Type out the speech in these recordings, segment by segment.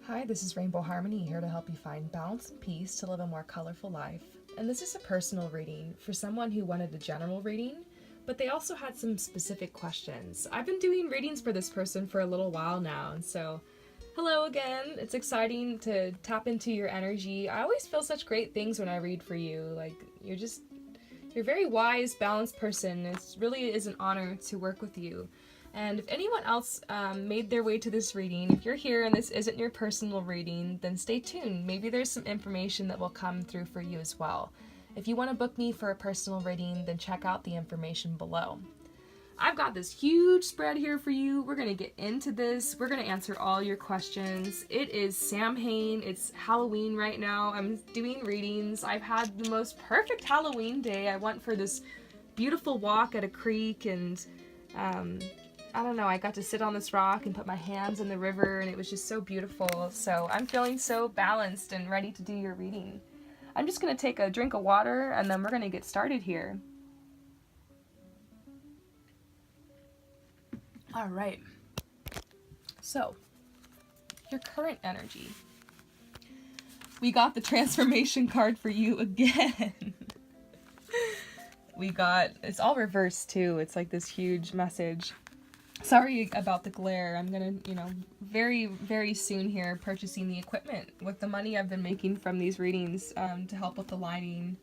Hi, this is Rainbow Harmony, here to help you find balance and peace to live a more colorful life. And this is a personal reading for someone who wanted a general reading, but they also had some specific questions. I've been doing readings for this person for a little while now, and so hello again. It's exciting to tap into your energy. I always feel such great things when I read for you. Like, you're a very wise, balanced person. It really is an honor to work with you. And if anyone else made their way to this reading, if you're here and this isn't your personal reading, then stay tuned. Maybe there's some information that will come through for you as well. If you want to book me for a personal reading, then check out the information below. I've got this huge spread here for you. We're going to get into this. We're going to answer all your questions. It is Samhain. It's Halloween right now. I'm doing readings. I've had the most perfect Halloween day. I went for this beautiful walk at a creek and I don't know, I got to sit on this rock and put my hands in the river, and it was just so beautiful. So I'm feeling so balanced and ready to do your reading. I'm just going to take a drink of water and then we're going to get started here. All right. So, your current energy. We got the transformation card for you again. It's all reversed too. It's like this huge message. Sorry about the glare. I'm gonna, very, very soon here purchasing the equipment with the money I've been making from these readings to help with the lighting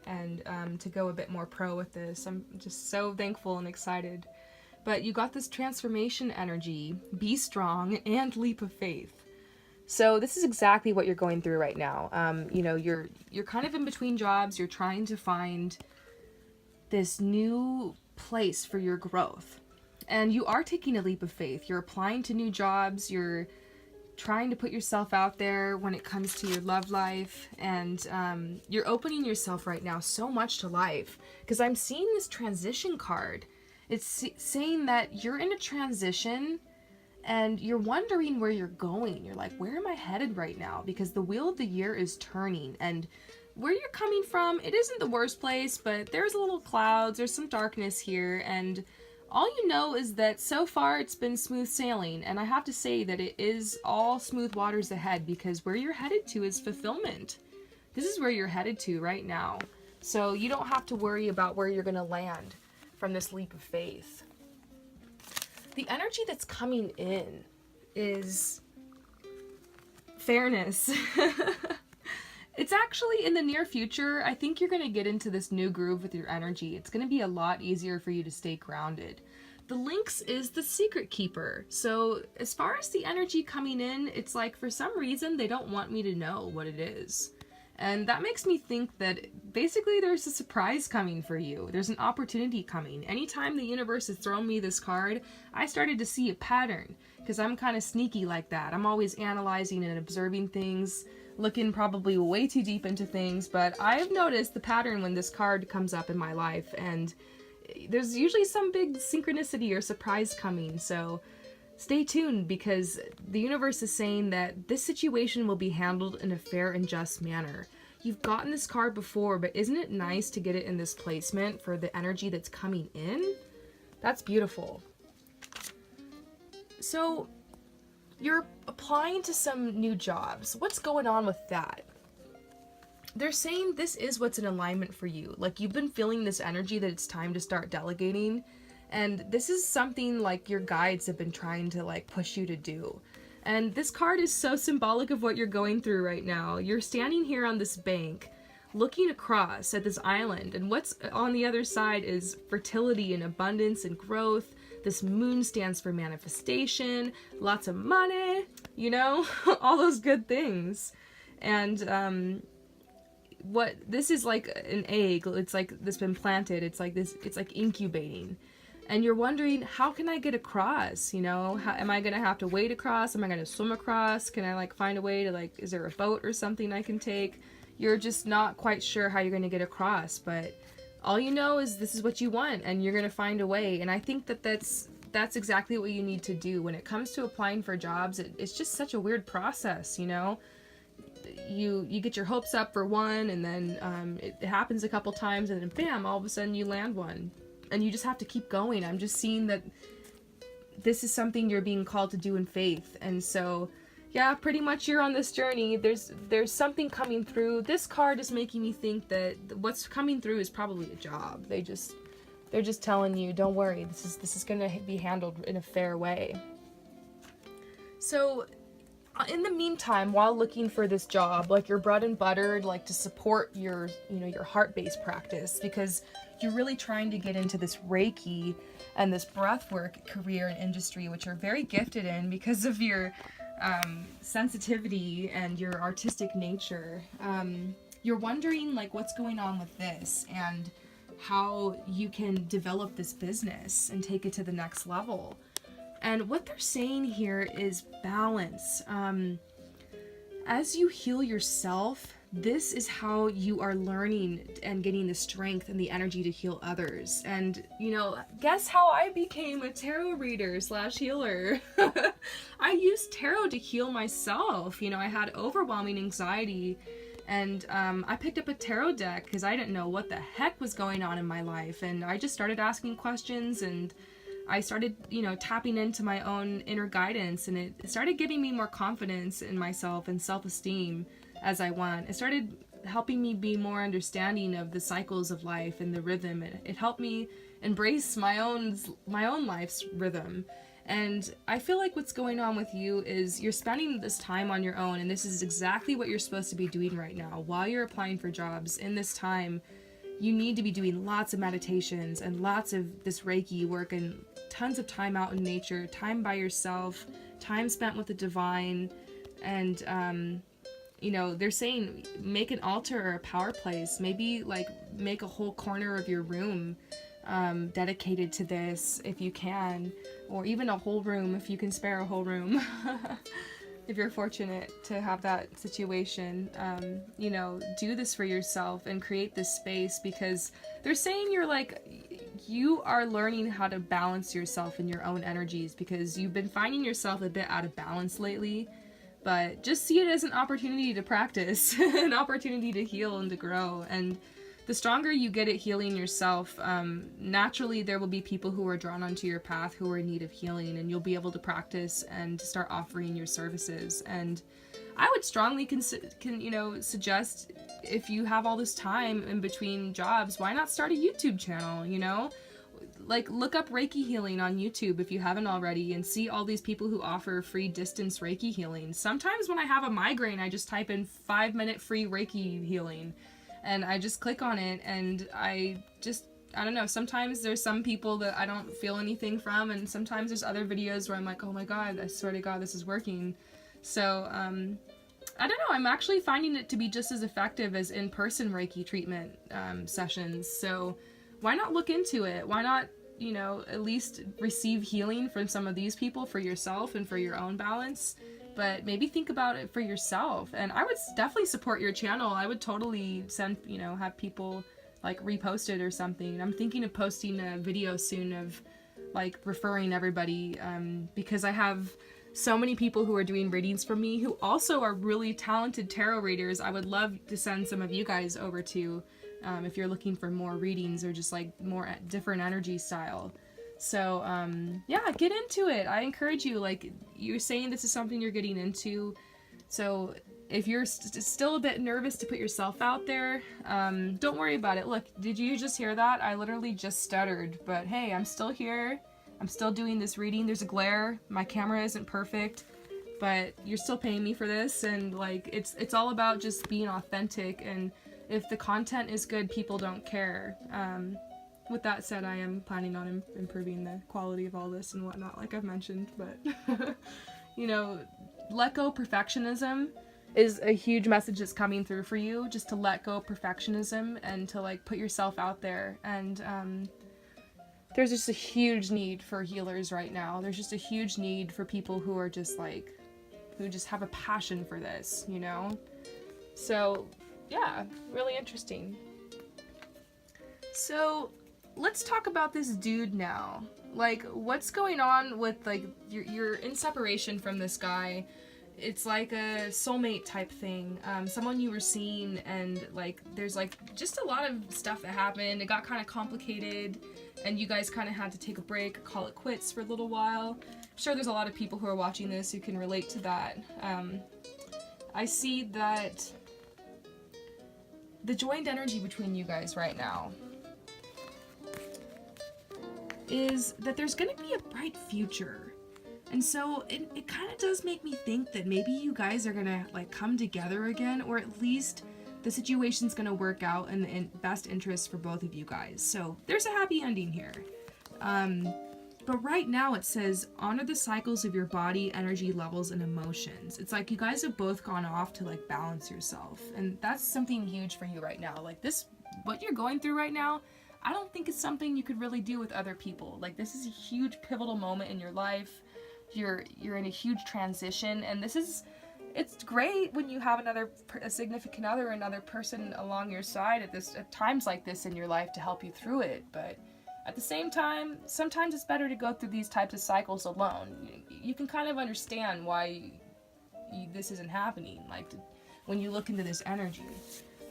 and to go a bit more pro with this. I'm just so thankful and excited. But you got this transformation energy, be strong, and leap of faith. So this is exactly what you're going through right now. You're kind of in between jobs. You're trying to find this new place for your growth. And you are taking a leap of faith. You're applying to new jobs. You're trying to put yourself out there when it comes to your love life. And you're opening yourself right now so much to life. Because I'm seeing this transition card. It's saying that you're in a transition and you're wondering where you're going. You're like, where am I headed right now? Because the wheel of the year is turning. And where you're coming from, it isn't the worst place, but there's a little clouds. There's some darkness here. And all you know is that so far it's been smooth sailing, and I have to say that it is all smooth waters ahead, because where you're headed to is fulfillment. This is where you're headed to right now. So you don't have to worry about where you're going to land from this leap of faith. The energy that's coming in is fairness. It's actually in the near future. I think you're going to get into this new groove with your energy. It's going to be a lot easier for you to stay grounded. The Lynx is the secret keeper. So as far as the energy coming in, it's like for some reason they don't want me to know what it is. And that makes me think that basically there's a surprise coming for you. There's an opportunity coming. Anytime the universe has thrown me this card, I started to see a pattern, because I'm kind of sneaky like that. I'm always analyzing and observing things, looking probably way too deep into things, but I've noticed the pattern when this card comes up in my life, and there's usually some big synchronicity or surprise coming. So stay tuned, because the universe is saying that this situation will be handled in a fair and just manner. You've gotten this card before, but isn't it nice to get it in this placement for the energy that's coming in? That's beautiful. So you're applying to some new jobs. What's going on with that? They're saying this is what's in alignment for you. Like, you've been feeling this energy that it's time to start delegating. And this is something like your guides have been trying to push you to do. And this card is so symbolic of what you're going through right now. You're standing here on this bank, looking across at this island, and what's on the other side is fertility and abundance and growth. This moon stands for manifestation, lots of money, all those good things. And what this is like an egg. It's like this been planted. It's like this. It's like incubating. And you're wondering, how can I get across? Am I going to have to wade across? Am I going to swim across? Can I find a way to is there a boat or something I can take? You're just not quite sure how you're going to get across, but all you know is this is what you want, and you're going to find a way. And I think that that's exactly what you need to do when it comes to applying for jobs. It's just such a weird process, You get your hopes up for one, and then it happens a couple times, and then bam, all of a sudden you land one. And you just have to keep going. I'm just seeing that this is something you're being called to do in faith. And so Yeah, pretty much you're on this journey. There's something coming through. This card is making me think that what's coming through is probably a job. They're just telling you, don't worry, this is gonna be handled in a fair way. So in the meantime, while looking for this job, like your bread and butter, like to support your, you know, your heart-based practice, because you're really trying to get into this Reiki and this breathwork career and industry, which you're very gifted in because of your sensitivity and your artistic nature. You're wondering like what's going on with this and how you can develop this business and take it to the next level. And what they're saying here is balance. As you heal yourself, this is how you are learning and getting the strength and the energy to heal others. And, you know, guess how I became a tarot reader / healer? I used tarot to heal myself. You know, I had overwhelming anxiety, and I picked up a tarot deck because I didn't know what the heck was going on in my life. And I just started asking questions, and I started, you know, tapping into my own inner guidance, and it started giving me more confidence in myself and self-esteem as I went. It started helping me be more understanding of the cycles of life and the rhythm. It helped me embrace my own life's rhythm. And I feel like what's going on with you is you're spending this time on your own, and this is exactly what you're supposed to be doing right now. While you're applying for jobs, in this time, you need to be doing lots of meditations and lots of this Reiki work and tons of time out in nature, time by yourself, time spent with the divine. And you know, they're saying make an altar or a power place. Maybe like make a whole corner of your room dedicated to this if you can, or even a whole room if you can spare a whole room. If you're fortunate to have that situation, you know, do this for yourself and create this space, because they're saying you are learning how to balance yourself in your own energies, because you've been finding yourself a bit out of balance lately. But just see it as an opportunity to practice, an opportunity to heal and to grow. And the stronger you get at healing yourself, naturally there will be people who are drawn onto your path who are in need of healing, and you'll be able to practice and start offering your services. And I would strongly suggest, if you have all this time in between jobs, why not start a YouTube channel, you know? Like, look up Reiki healing on YouTube if you haven't already, and see all these people who offer free distance Reiki healing. Sometimes when I have a migraine, I just type in 5-minute free Reiki healing, and I just click on it, and I don't know, sometimes there's some people that I don't feel anything from, and sometimes there's other videos where I'm like, oh my god, I swear to god, this is working. So, I don't know, I'm actually finding it to be just as effective as in-person Reiki treatment sessions. So why not look into it? Why not, you know, at least receive healing from some of these people for yourself and for your own balance? But maybe think about it for yourself. And I would definitely support your channel. I would totally send, you know, have people like repost it or something. I'm thinking of posting a video soon of like referring everybody, because I have so many people who are doing readings from me who also are really talented tarot readers. I would love to send some of you guys over to, if you're looking for more readings or just like more different energy style. So yeah, get into it. I encourage you. Like, you're saying this is something you're getting into, so if you're still a bit nervous to put yourself out there, don't worry about it. Look, did you just hear that? I literally just stuttered, but hey, I'm still here. I'm still doing this reading. There's a glare. My camera isn't perfect, but you're still paying me for this, and like it's all about just being authentic. And if the content is good, people don't care. With that said, I am planning on improving the quality of all this and whatnot, like I've mentioned, but you know, let go perfectionism is a huge message that's coming through for you, just to let go perfectionism and to like put yourself out there. And there's just a huge need for healers right now. There's just a huge need for people who are just like, who just have a passion for this, you know? So yeah, really interesting. So let's talk about this dude now. Like, what's going on with, like, you're in separation from this guy. It's like a soulmate type thing. Someone you were seeing, and like there's like just a lot of stuff that happened. It got kind of complicated, and you guys kind of had to take a break, call it quits for a little while. sure there's a lot of people who are watching this who can relate to that. I see that the joined energy between you guys right now is that there's going to be a bright future. And so it kind of does make me think that maybe you guys are going to like come together again, or at least the situation's going to work out in the best interest for both of you guys. So there's a happy ending here. But right now it says, honor the cycles of your body, energy levels, and emotions. It's like you guys have both gone off to like balance yourself. And that's something huge for you right now. Like this, what you're going through right now, I don't think it's something you could really do with other people. Like this is a huge pivotal moment in your life. You're in a huge transition, and it's great when you have a significant other, another person along your side at times like this in your life to help you through it. But at the same time, sometimes it's better to go through these types of cycles alone. You can kind of understand why this isn't happening, like when you look into this energy,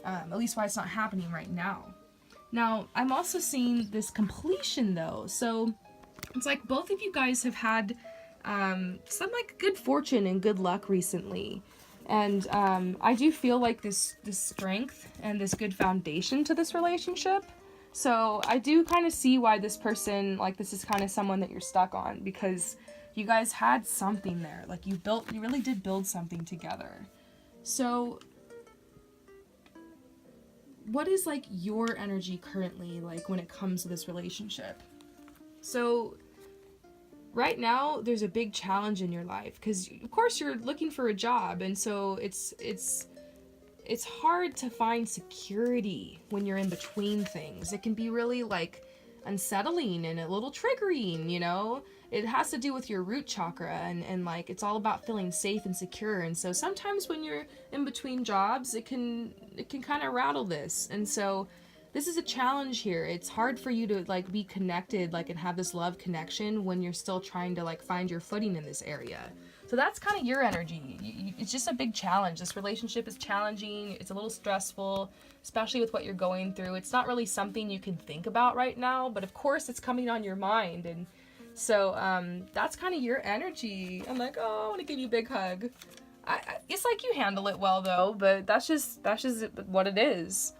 at least why it's not happening right now. Now, I'm also seeing this completion though, so it's like both of you guys have had some like good fortune and good luck recently, and I do feel like this strength and this good foundation to this relationship. So I do kind of see why this person, like this is kind of someone that you're stuck on, because you guys had something there, like you really did build something together. So what is like your energy currently like when it comes to this relationship? So right now there's a big challenge in your life because of course you're looking for a job, and so it's hard to find security when you're in between things. It can be really like unsettling and a little triggering, you know? It has to do with your root chakra, and like it's all about feeling safe and secure. And so sometimes when you're in between jobs, it can kind of rattle this. And so this is a challenge here. It's hard for you to like be connected, like, and have this love connection when you're still trying to like find your footing in this area. So that's kind of your energy. It's just a big challenge. This relationship is challenging. It's a little stressful, especially with what you're going through. It's not really something you can think about right now, but of course it's coming on your mind. And so that's kind of your energy. I'm like, oh, I want to give you a big hug. It's like you handle it well though, but that's just what it is.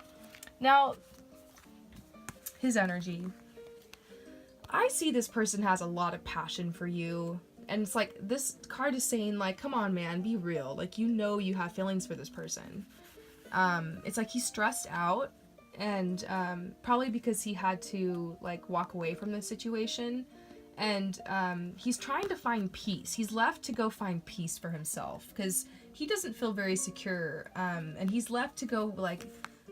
Now, his energy. I see this person has a lot of passion for you. And it's like, this card is saying like, come on man, be real. Like, you know you have feelings for this person. It's like he's stressed out, and probably because he had to like walk away from this situation. And he's trying to find peace. He's left to go find peace for himself because he doesn't feel very secure. And he's left to go like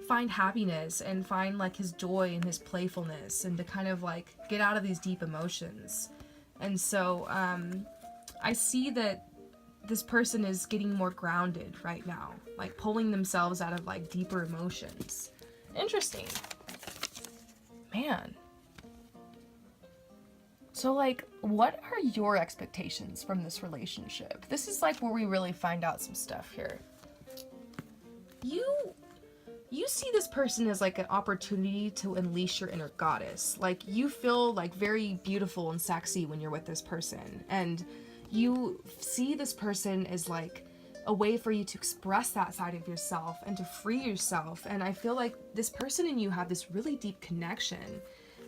find happiness and find like his joy and his playfulness, and to kind of like get out of these deep emotions. And so I see that this person is getting more grounded right now, like pulling themselves out of like deeper emotions. Interesting. Man. So like, what are your expectations from this relationship? This is like where we really find out some stuff here. You see this person as like an opportunity to unleash your inner goddess. Like, you feel like very beautiful and sexy when you're with this person. And you see this person as like a way for you to express that side of yourself and to free yourself. And I feel like this person and you have this really deep connection.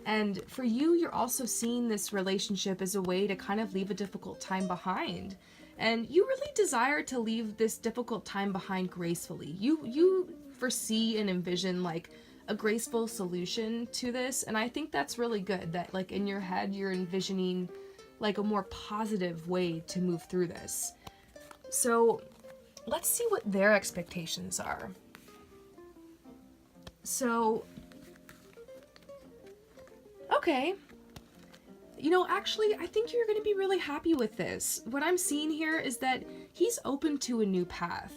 And for you, you're also seeing this relationship as a way to kind of leave a difficult time behind. And you really desire to leave this difficult time behind gracefully. You foresee and envision like a graceful solution to this, and I think that's really good, that like in your head you're envisioning like a more positive way to move through this. So let's see what their expectations are. So okay, you know, actually I think you're going to be really happy with this. What I'm seeing here is that he's open to a new path.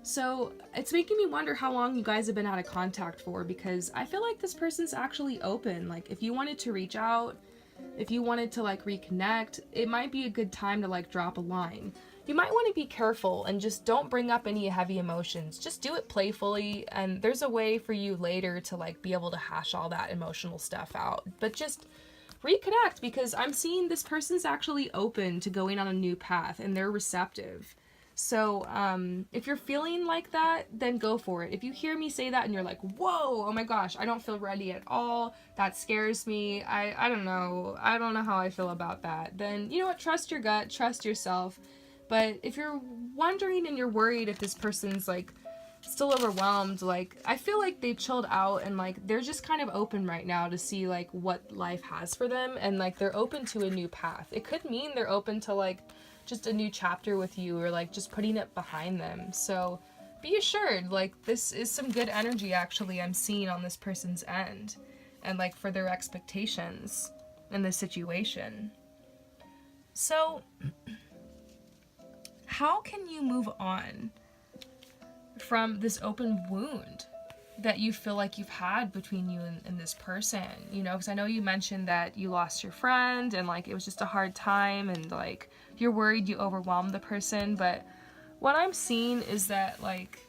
So it's making me wonder how long you guys have been out of contact for, because I feel like this person's actually open. Like, if you wanted to reach out, if you wanted to like reconnect, it might be a good time to like drop a line. You might want to be careful and just don't bring up any heavy emotions. Just do it playfully, and there's a way for you later to like be able to hash all that emotional stuff out. But just reconnect, because I'm seeing this person's actually open to going on a new path and they're receptive. So if you're feeling like that, then go for it. If you hear me say that and you're like, whoa, oh my gosh, I don't feel ready at all, that scares me, I don't know how I feel about that, then you know what, trust your gut, trust yourself. But if you're wondering and you're worried if this person's like still overwhelmed, like I feel like they chilled out and like they're just kind of open right now to see like what life has for them, and like they're open to a new path. It could mean they're open to like just a new chapter with you, or like just putting it behind them. So be assured, like this is some good energy actually I'm seeing on this person's end, and like for their expectations in this situation. So how can you move on from this open wound that you feel like you've had between you and this person? You know, because I know you mentioned that you lost your friend and like it was just a hard time and like you're worried you overwhelmed the person, but what I'm seeing is that like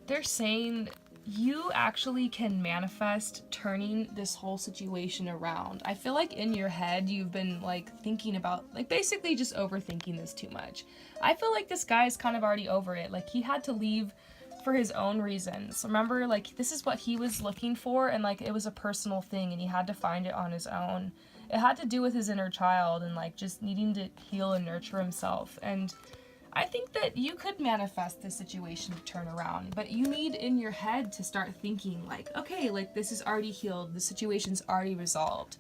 they're saying you actually can manifest turning this whole situation around. I feel like in your head you've been like thinking about like basically just overthinking this too much. I feel like this guy is kind of already over it. Like he had to leave for his own reasons. Remember, like this is what he was looking for, and like it was a personal thing and he had to find it on his own. It had to do with his inner child and like just needing to heal and nurture himself. And I think that you could manifest this situation to turn around, but you need in your head to start thinking like, okay, like this is already healed, the situation's already resolved.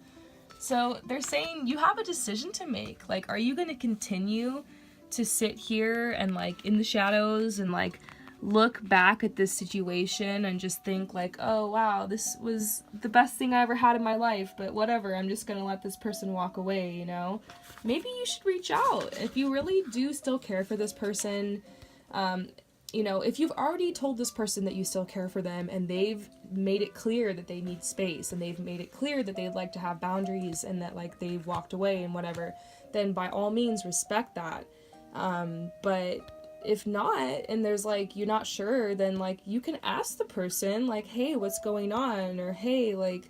So they're saying you have a decision to make. Like, are you going to continue to sit here and like in the shadows and like look back at this situation and just think like, oh wow, this was the best thing I ever had in my life, but whatever, I'm just gonna let this person walk away, you know? Maybe you should reach out if you really do still care for this person. You know, if you've already told this person that you still care for them and they've made it clear that they need space and they've made it clear that they'd like to have boundaries and that like they've walked away and whatever, then by all means respect that. But if not, and there's like you're not sure, then like you can ask the person like, hey, what's going on, or hey, like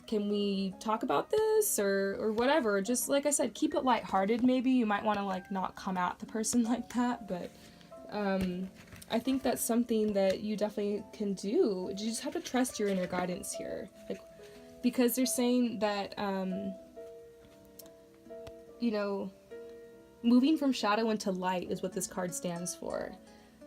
can we talk about this, or whatever. Just like I said, keep it lighthearted. Maybe you might want to like not come at the person like that, but I think that's something that you definitely can do. You just have to trust your inner guidance here, like because they're saying that you know, moving from shadow into light is what this card stands for.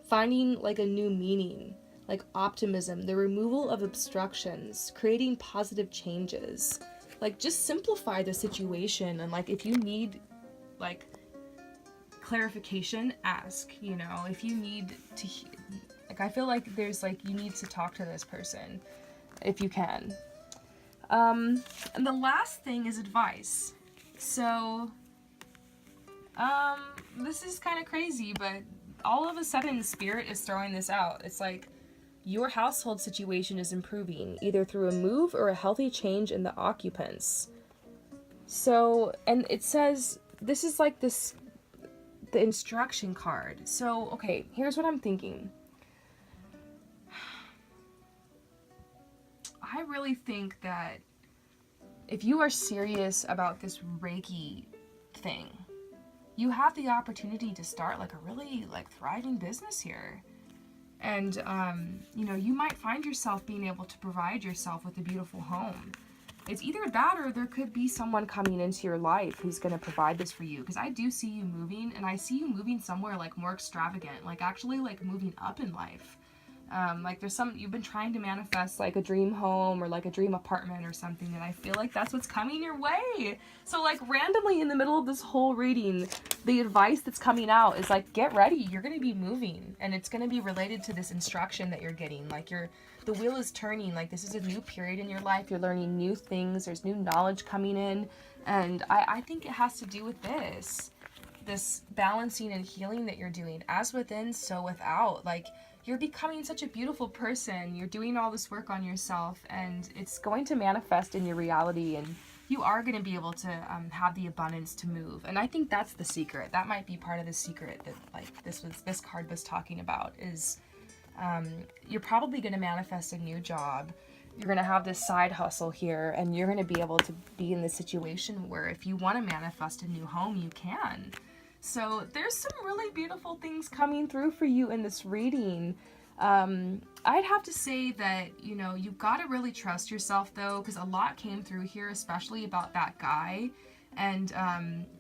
Finding like a new meaning, like optimism, the removal of obstructions, creating positive changes. Like just simplify the situation, and like if you need like clarification, ask, you know, if you need to, like I feel like there's like you need to talk to this person if you can. And the last thing is advice. So this is kind of crazy, but all of a sudden Spirit is throwing this out. It's like your household situation is improving, either through a move or a healthy change in the occupants. So, and it says, this is like this, the instruction card. So, okay, here's what I'm thinking. I really think that if you are serious about this Reiki thing, you have the opportunity to start like a really like thriving business here. And, you know, you might find yourself being able to provide yourself with a beautiful home. It's either that or there could be someone coming into your life who's going to provide this for you. Because I do see you moving, and I see you moving somewhere like more extravagant, like actually like moving up in life. Like there's some, you've been trying to manifest like a dream home or like a dream apartment or something, and I feel like that's what's coming your way. So like randomly in the middle of this whole reading, the advice that's coming out is like, get ready, you're going to be moving, and it's going to be related to this instruction that you're getting. Like the wheel is turning, like this is a new period in your life, you're learning new things, there's new knowledge coming in, and I think it has to do with this balancing and healing that you're doing, as within, so without. Like you're becoming such a beautiful person, you're doing all this work on yourself, and it's going to manifest in your reality, and you are going to be able to have the abundance to move. And I think that's the secret. That might be part of the secret that like this card was talking about, is you're probably going to manifest a new job, you're going to have this side hustle here, and you're going to be able to be in this situation where if you want to manifest a new home, you can. So there's some really beautiful things coming through for you in this reading. I'd have to say that, you know, you've got to really trust yourself, though, because a lot came through here, especially about that guy. And,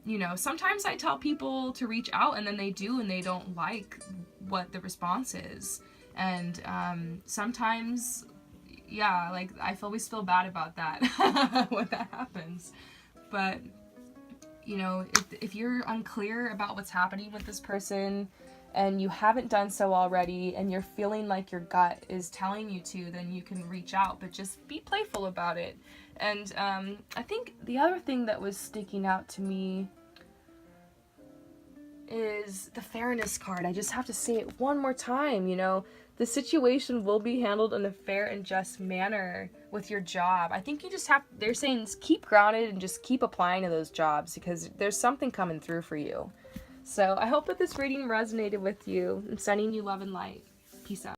you know, sometimes I tell people to reach out, and then they do, and they don't like what the response is. And sometimes, yeah, like, I always feel bad about that when that happens. But, you know, if you're unclear about what's happening with this person, and you haven't done so already, and you're feeling like your gut is telling you to, then you can reach out, but just be playful about it. And I think the other thing that was sticking out to me is the fairness card. I just have to say it one more time, you know, the situation will be handled in a fair and just manner with your job. I think you just have, they're saying keep grounded and just keep applying to those jobs, because there's something coming through for you. So I hope that this reading resonated with you. I'm sending you love and light. Peace out.